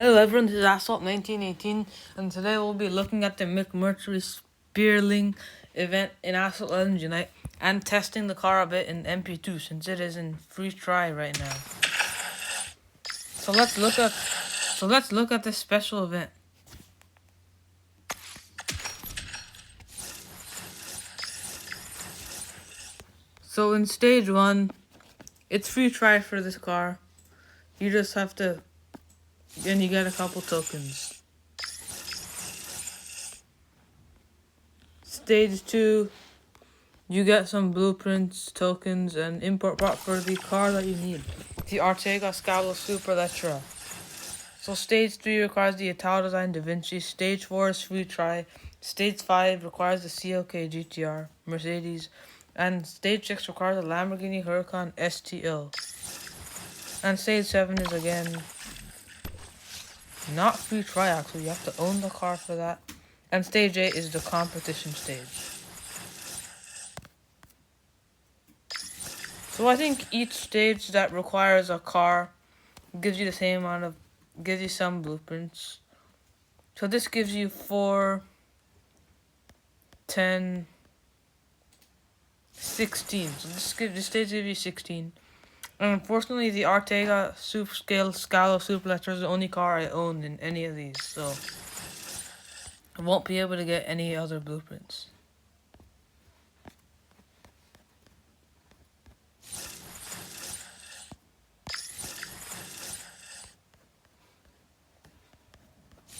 Hello everyone, this is Asphalt 1918, and today we'll be looking at the McMurtry speirling event in Asphalt Legends Unite and testing the car a bit in MP2 since it is in free try right now. So let's look at this special event. So in stage 1, it's free try for this car. You just have to, and you get a couple tokens. Stage 2, you get some blueprints, tokens, and import part for the car that you need. The Ortega Scalo Super Electra. So stage 3 requires the Italo Design Da Vinci, stage 4 is free try, stage 5 requires the CLK GTR, Mercedes, and stage 6 requires a Lamborghini Huracan STL. And stage 7 is again not free try actually, you have to own the car for that. And stage 8 is the competition stage. So I think each stage that requires a car gives you the same amount of, gives you some blueprints. So this gives you 4, 10, 16. So this stage gives you 16. And unfortunately the Ortega Scalo Super Electra is the only car I owned in any of these, so I won't be able to get any other blueprints.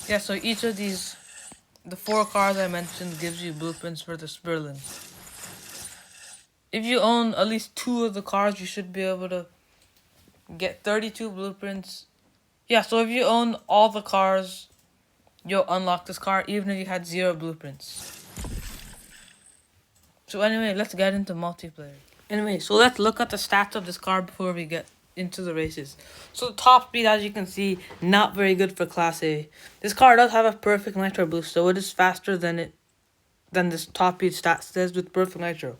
Yeah, so each of these, the 4 cars I mentioned, gives you blueprints for the speirling. If you own at least 2 of the cars, you should be able to get 32 blueprints. Yeah, so if you own all the cars, you'll unlock this car even if you had 0 blueprints. So anyway, let's get into multiplayer. Anyway, so let's look at the stats of this car before we get into the races. So the top speed, as you can see, not very good for Class A. This car does have a perfect nitro boost, so it is faster than this top speed stat says with perfect nitro.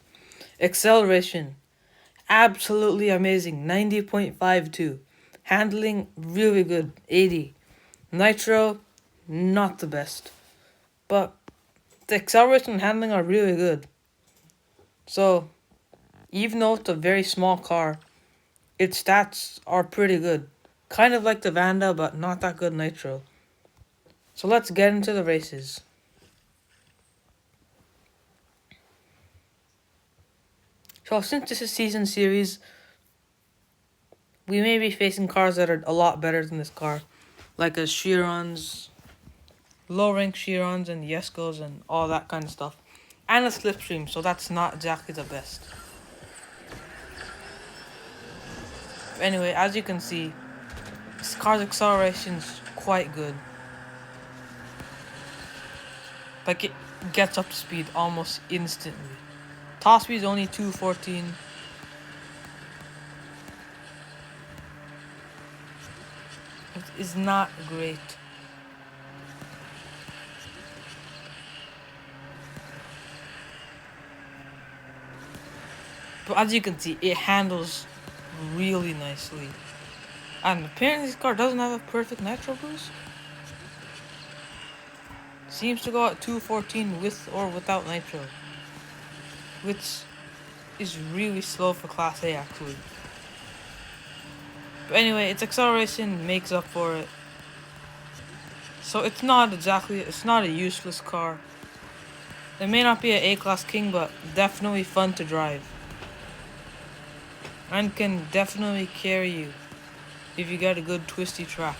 Acceleration, absolutely amazing, 90.52. Handling, really good, 80. Nitro, not the best. But the acceleration and handling are really good. So, even though it's a very small car, its stats are pretty good. Kind of like the Vanda, but not that good nitro. So let's get into the races. So since this is season series, we may be facing cars that are a lot better than this car. Like a Chirons, low rank Chirons and Yeskos and all that kind of stuff. And a Slipstream, so that's not exactly the best. Anyway, as you can see, this car's acceleration's quite good. Like, it gets up to speed almost instantly. Top speed is only 214. It is not great. But as you can see, it handles really nicely. And apparently this car doesn't have a perfect nitro boost. Seems to go at 214 with or without nitro, which is really slow for Class A actually. But anyway, its acceleration makes up for it. So it's not a useless car. It may not be an A-Class King, but definitely fun to drive. And can definitely carry you if you get a good twisty track.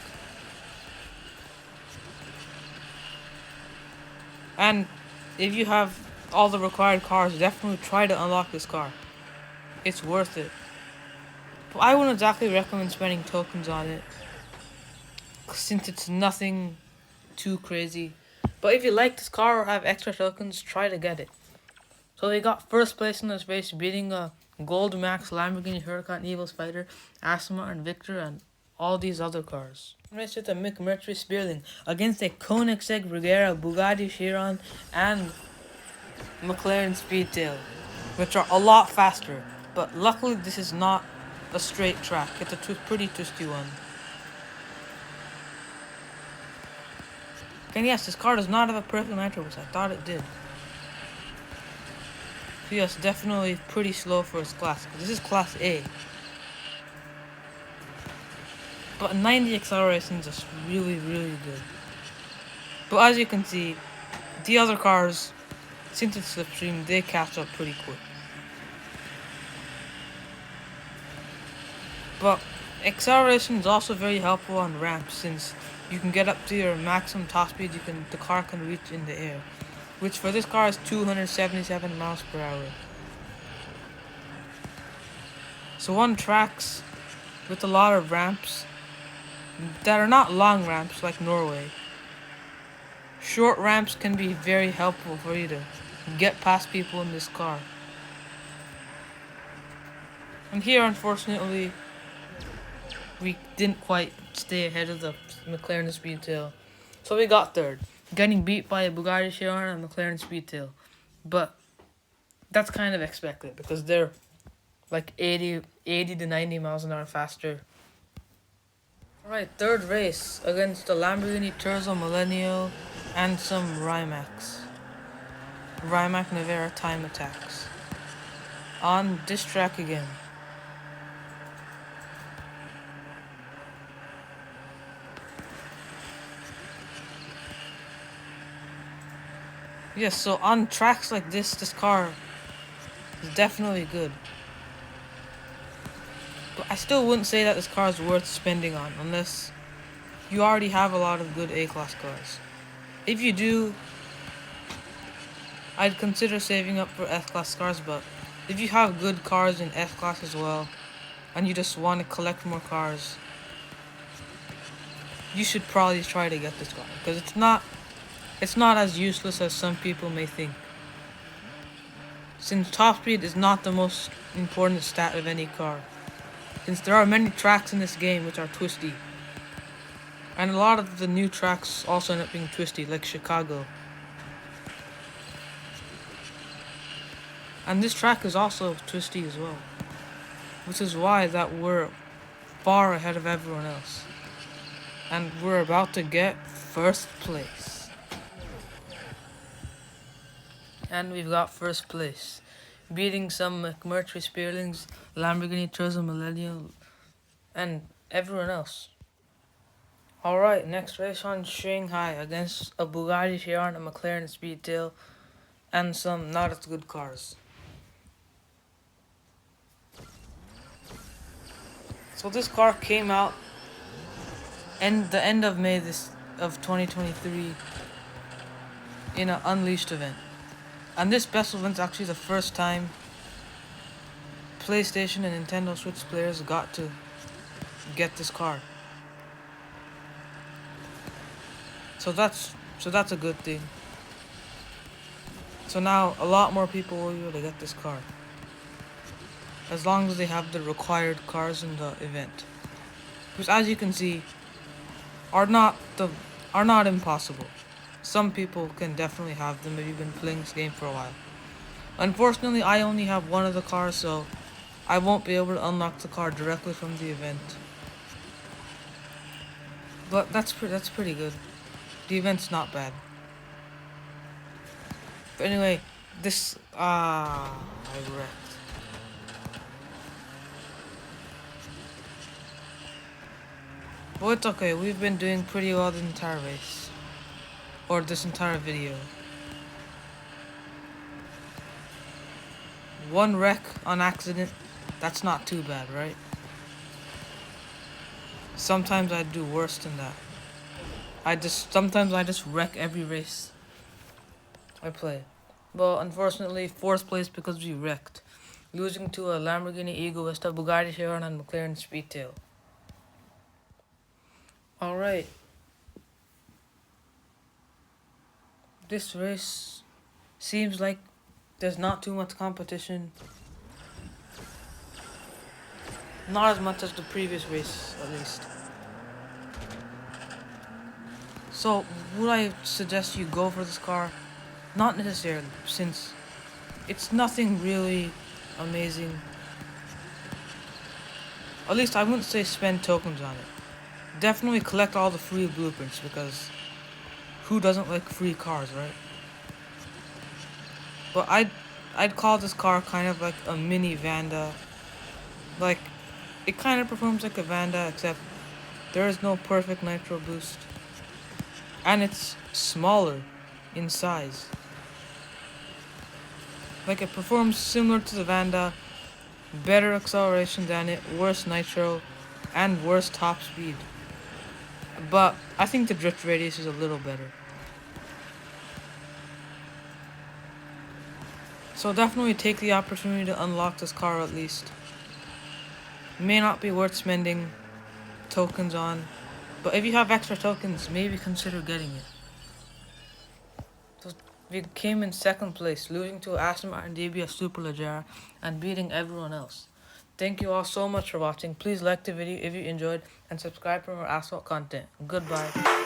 And if you have all the required cars, definitely try to unlock this car. It's worth it. But I wouldn't exactly recommend spending tokens on it, since it's nothing too crazy. But if you like this car or have extra tokens, try to get it. So we got first place in this race, beating a Gold Max Lamborghini Huracan Evo Spider, Aston Martin Victor, and all these other cars. Race with a McMurtry speirling against a Koenigsegg Regera, Bugatti Chiron, and McLaren Speedtail, which are a lot faster. But luckily this is not a straight track. It's a pretty twisty one. And yes, this car does not have a perfect nitro, which I thought it did. So yes, definitely pretty slow for its class. This is class A. But 90 acceleration is just really, really good. But as you can see, the other cars, since it's slipstream, they catch up pretty quick. But acceleration is also very helpful on ramps, since you can get up to your maximum top speed the car can reach in the air, which for this car is 277 miles per hour. So on tracks with a lot of ramps that are not long ramps like Norway, short ramps can be very helpful for you to get past people in this car. And here, unfortunately, we didn't quite stay ahead of the McLaren Speedtail, so we got third, getting beat by a Bugatti Chiron and McLaren Speedtail. But that's kind of expected because they're like 80 to 90 miles an hour faster. Alright, third race against the Lamborghini Terzo Millennial and some Rimac Nevera Time Attacks. On this track again. Yes, so on tracks like this car is definitely good. But I still wouldn't say that this car is worth spending on unless you already have a lot of good A-class cars. If you do, I'd consider saving up for S-class cars, but if you have good cars in S-class as well, and you just want to collect more cars, you should probably try to get this car, because it's not as useless as some people may think. Since top speed is not the most important stat of any car, since there are many tracks in this game which are twisty, and a lot of the new tracks also end up being twisty, like Chicago. And this track is also twisty as well, which is why that we're far ahead of everyone else. And we're about to get first place. And we've got first place, beating some McMurtry Speirlings, Lamborghini Terzo Millennial, and everyone else. Alright, next race on Shanghai against a Bugatti Chiron, a McLaren Speedtail, and some not as good cars. So this car came out the end of May of 2023 in an Unleashed event. And this best event is actually the first time PlayStation and Nintendo Switch players got to get this car. So that's a good thing. So now a lot more people will be able to get this car, as long as they have the required cars in the event, which, as you can see, are not impossible. Some people can definitely have them if you've been playing this game for a while. Unfortunately, I only have one of the cars, so I won't be able to unlock the car directly from the event. But that's pretty good. The event's not bad. But anyway, I wrecked. But it's okay, we've been doing pretty well the entire race. Or this entire video. One wreck on accident, that's not too bad, right? Sometimes I do worse than that. Sometimes I just wreck every race I play. But unfortunately, fourth place because we wrecked, losing to a Lamborghini Egoista, Bugatti Chiron, and McLaren Speedtail. Alright. This race seems like there's not too much competition. Not as much as the previous race, at least. So, would I suggest you go for this car? Not necessarily, since it's nothing really amazing. At least I wouldn't say spend tokens on it. Definitely collect all the free blueprints, because who doesn't like free cars, right? But I'd call this car kind of like a mini Vanda. Like, it kind of performs like a Vanda, except there is no perfect nitro boost. And it's smaller in size. Like, it performs similar to the Vanda, better acceleration than it, worse nitro, and worse top speed. But I think the drift radius is a little better. So definitely take the opportunity to unlock this car at least. May not be worth spending tokens on, but if you have extra tokens, maybe consider getting it. So we came in second place, losing to Aston Martin DBS Superleggera and beating everyone else. Thank you all so much for watching. Please like the video if you enjoyed and subscribe for more Asphalt content. Goodbye.